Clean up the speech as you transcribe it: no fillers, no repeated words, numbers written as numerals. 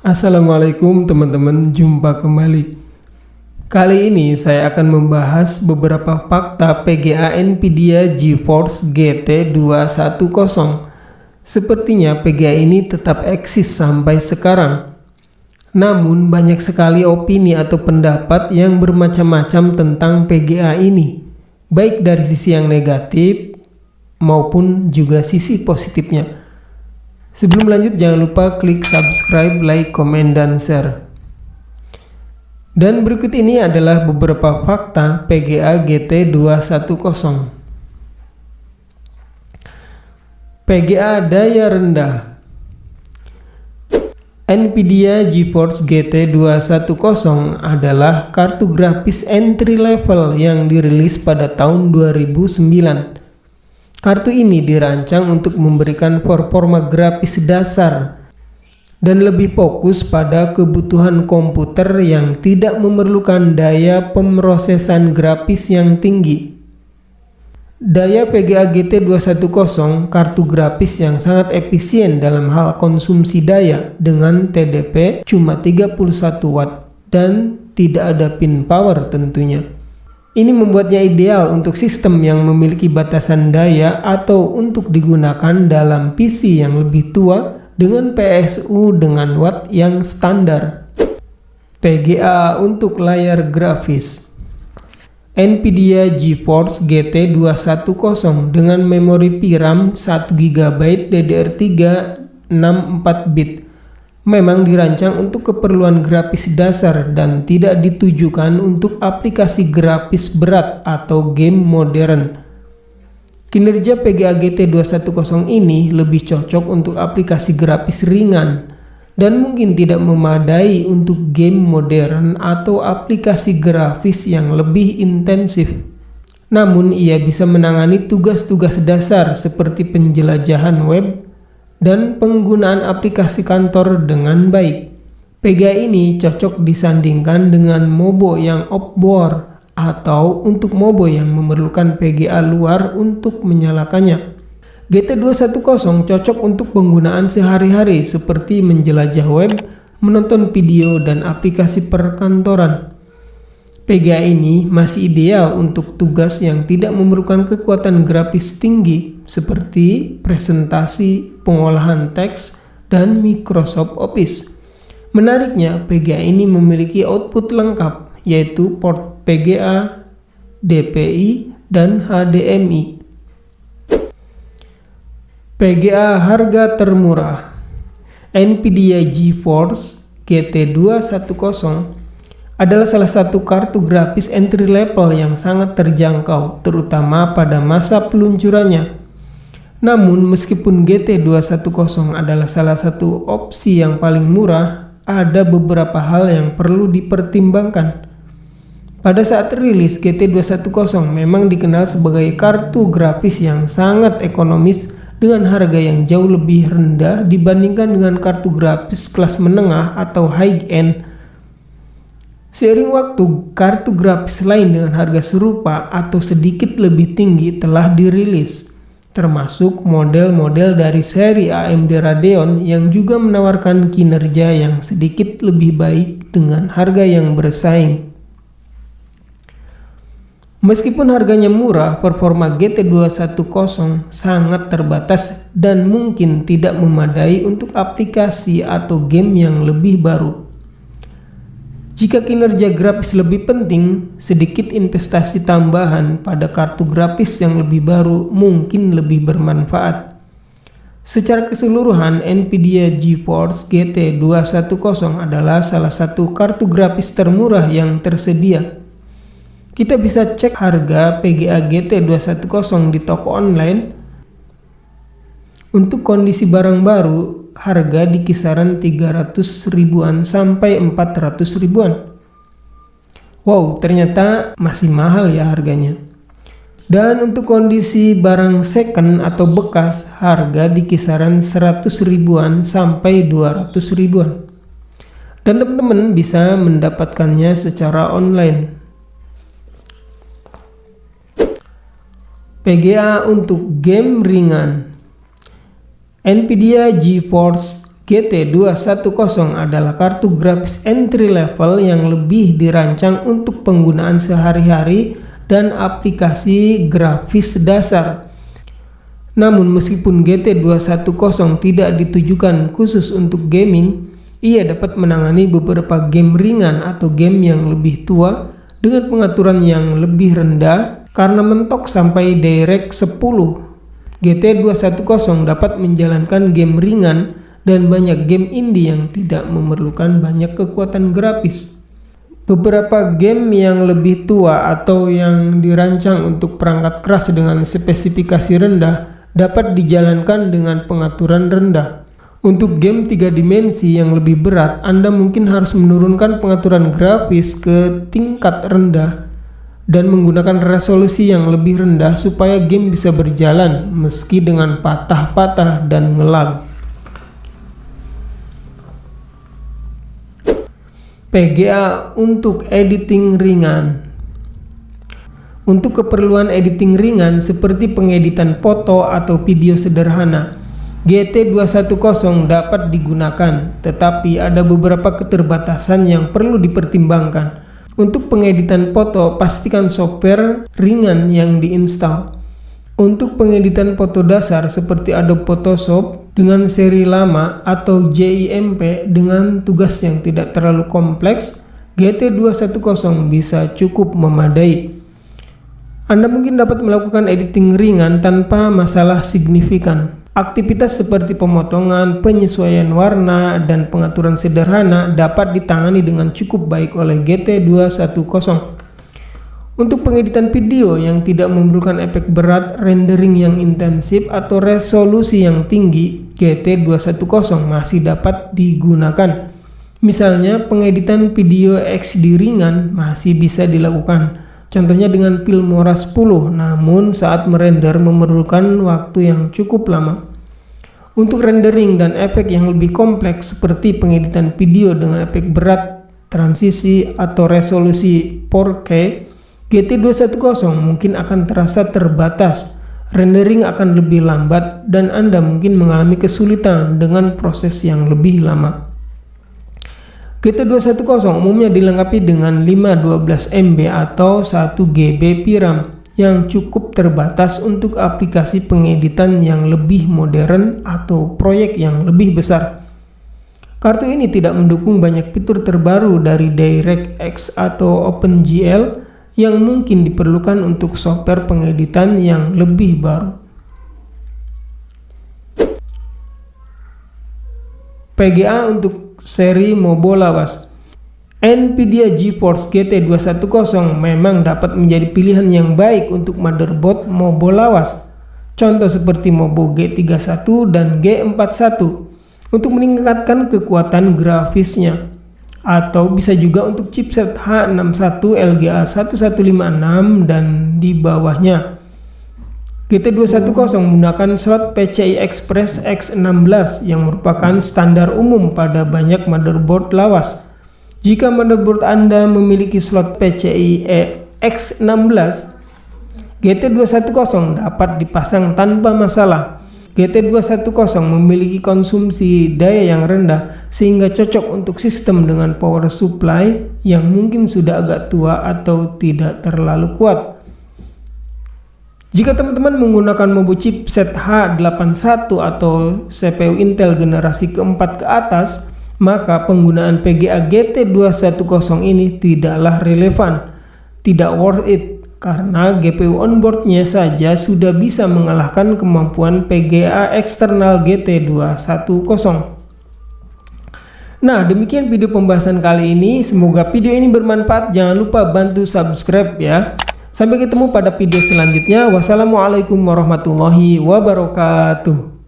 Assalamualaikum teman-teman, jumpa kembali. Kali ini saya akan membahas beberapa fakta PGA Nvidia GeForce GT 210. Sepertinya PGA ini tetap eksis sampai sekarang. Namun banyak sekali opini atau pendapat yang bermacam-macam tentang PGA ini, baik dari sisi yang negatif maupun juga sisi positifnya. Sebelum lanjut, jangan lupa klik subscribe, like, komen, dan share. Dan berikut ini adalah beberapa fakta PGA GT 210. PGA daya rendah. Nvidia GeForce GT 210 adalah kartu grafis entry level yang dirilis pada tahun 2009. Kartu ini dirancang untuk memberikan performa grafis dasar dan lebih fokus pada kebutuhan komputer yang tidak memerlukan daya pemrosesan grafis yang tinggi. Daya PGA GT 210 kartu grafis yang sangat efisien dalam hal konsumsi daya dengan TDP cuma 31 watt dan tidak ada pin power tentunya. Ini membuatnya ideal untuk sistem yang memiliki batasan daya atau untuk digunakan dalam PC yang lebih tua dengan PSU dengan watt yang standar. PGA untuk layar grafis. Nvidia GeForce GT 210 dengan memori VRAM 1GB DDR3 64 bit. Memang dirancang untuk keperluan grafis dasar dan tidak ditujukan untuk aplikasi grafis berat atau game modern. Kinerja PGA GT 210 ini lebih cocok untuk aplikasi grafis ringan dan mungkin tidak memadai untuk game modern atau aplikasi grafis yang lebih intensif. Namun ia bisa menangani tugas-tugas dasar seperti penjelajahan web dan penggunaan aplikasi kantor dengan baik. PGA ini cocok disandingkan dengan MOBO yang offboard atau untuk MOBO yang memerlukan PGA luar untuk menyalakannya. GT 210 cocok untuk penggunaan sehari-hari seperti menjelajah web, menonton video, dan aplikasi perkantoran. PGA ini masih ideal untuk tugas yang tidak memerlukan kekuatan grafis tinggi seperti presentasi, pengolahan teks, dan Microsoft Office. Menariknya, PGA ini memiliki output lengkap, yaitu port PGA, DPI, dan HDMI. PGA harga termurah. Nvidia GeForce GT 210 adalah salah satu kartu grafis entry level yang sangat terjangkau, terutama pada masa peluncurannya. Namun, meskipun GT 210 adalah salah satu opsi yang paling murah, ada beberapa hal yang perlu dipertimbangkan. Pada saat rilis, GT 210 memang dikenal sebagai kartu grafis yang sangat ekonomis dengan harga yang jauh lebih rendah dibandingkan dengan kartu grafis kelas menengah atau high-end. Seiring waktu, kartu grafis lain dengan harga serupa atau sedikit lebih tinggi telah dirilis, termasuk model-model dari seri AMD Radeon yang juga menawarkan kinerja yang sedikit lebih baik dengan harga yang bersaing. Meskipun harganya murah, performa GT 210 sangat terbatas dan mungkin tidak memadai untuk aplikasi atau game yang lebih baru. Jika kinerja grafis lebih penting, sedikit investasi tambahan pada kartu grafis yang lebih baru mungkin lebih bermanfaat. Secara keseluruhan, Nvidia GeForce GT 210 adalah salah satu kartu grafis termurah yang tersedia. Kita bisa cek harga PGA GT 210 di toko online. Untuk kondisi barang baru, harga di kisaran 300 ribuan sampai 400 ribuan. Wow, ternyata masih mahal ya harganya. Dan untuk kondisi barang second atau bekas, harga di kisaran 100 ribuan sampai 200 ribuan. Dan teman-teman bisa mendapatkannya secara online. PGA untuk game ringan. Nvidia GeForce GT210 adalah kartu grafis entry level yang lebih dirancang untuk penggunaan sehari-hari dan aplikasi grafis dasar. Namun meskipun GT210 tidak ditujukan khusus untuk gaming, ia dapat menangani beberapa game ringan atau game yang lebih tua dengan pengaturan yang lebih rendah karena mentok sampai DirectX 10. GT210 dapat menjalankan game ringan dan banyak game indie yang tidak memerlukan banyak kekuatan grafis. Beberapa game yang lebih tua atau yang dirancang untuk perangkat keras dengan spesifikasi rendah dapat dijalankan dengan pengaturan rendah. Untuk game 3 dimensi yang lebih berat, Anda mungkin harus menurunkan pengaturan grafis ke tingkat rendah dan menggunakan resolusi yang lebih rendah supaya game bisa berjalan meski dengan patah-patah dan ngelag. PGA untuk editing ringan. Untuk keperluan editing ringan seperti pengeditan foto atau video sederhana, GT210 dapat digunakan, tetapi ada beberapa keterbatasan yang perlu dipertimbangkan. Untuk pengeditan foto, pastikan software ringan yang diinstal. Untuk pengeditan foto dasar seperti Adobe Photoshop dengan seri lama atau GIMP dengan tugas yang tidak terlalu kompleks, GT210 bisa cukup memadai. Anda mungkin dapat melakukan editing ringan tanpa masalah signifikan. Aktivitas seperti pemotongan, penyesuaian warna, dan pengaturan sederhana dapat ditangani dengan cukup baik oleh GT210. Untuk pengeditan video yang tidak memerlukan efek berat, rendering yang intensif, atau resolusi yang tinggi, GT210 masih dapat digunakan. Misalnya, pengeditan video XD ringan masih bisa dilakukan. Contohnya dengan Filmora 10, namun saat merender memerlukan waktu yang cukup lama. Untuk rendering dan efek yang lebih kompleks seperti pengeditan video dengan efek berat, transisi, atau resolusi 4K, GT210 mungkin akan terasa terbatas, rendering akan lebih lambat, dan Anda mungkin mengalami kesulitan dengan proses yang lebih lama. GT210 umumnya dilengkapi dengan 512 MB atau 1 GB VRAM yang cukup terbatas untuk aplikasi pengeditan yang lebih modern atau proyek yang lebih besar. Kartu ini tidak mendukung banyak fitur terbaru dari DirectX atau OpenGL yang mungkin diperlukan untuk software pengeditan yang lebih baru. PGA untuk seri Mobo lawas. Nvidia GeForce GT210 memang dapat menjadi pilihan yang baik untuk motherboard Mobo lawas. Contoh seperti Mobo G31 dan G41 untuk meningkatkan kekuatan grafisnya. Atau bisa juga untuk chipset H61 LGA 1156 dan di bawahnya. GT210 menggunakan slot PCI Express X16 yang merupakan standar umum pada banyak motherboard lawas. Jika motherboard Anda memiliki slot PCI X16, GT210 dapat dipasang tanpa masalah. GT210 memiliki konsumsi daya yang rendah sehingga cocok untuk sistem dengan power supply yang mungkin sudah agak tua atau tidak terlalu kuat. Jika teman-teman menggunakan Mobo chipset H81 atau CPU Intel generasi keempat ke atas, maka penggunaan PGA GT210 ini tidaklah relevan, tidak worth it. Karena GPU onboardnya saja sudah bisa mengalahkan kemampuan PGA eksternal GT210. Nah, demikian video pembahasan kali ini. Semoga video ini bermanfaat. Jangan lupa bantu subscribe ya. Sampai ketemu pada video selanjutnya. Wassalamualaikum warahmatullahi wabarakatuh.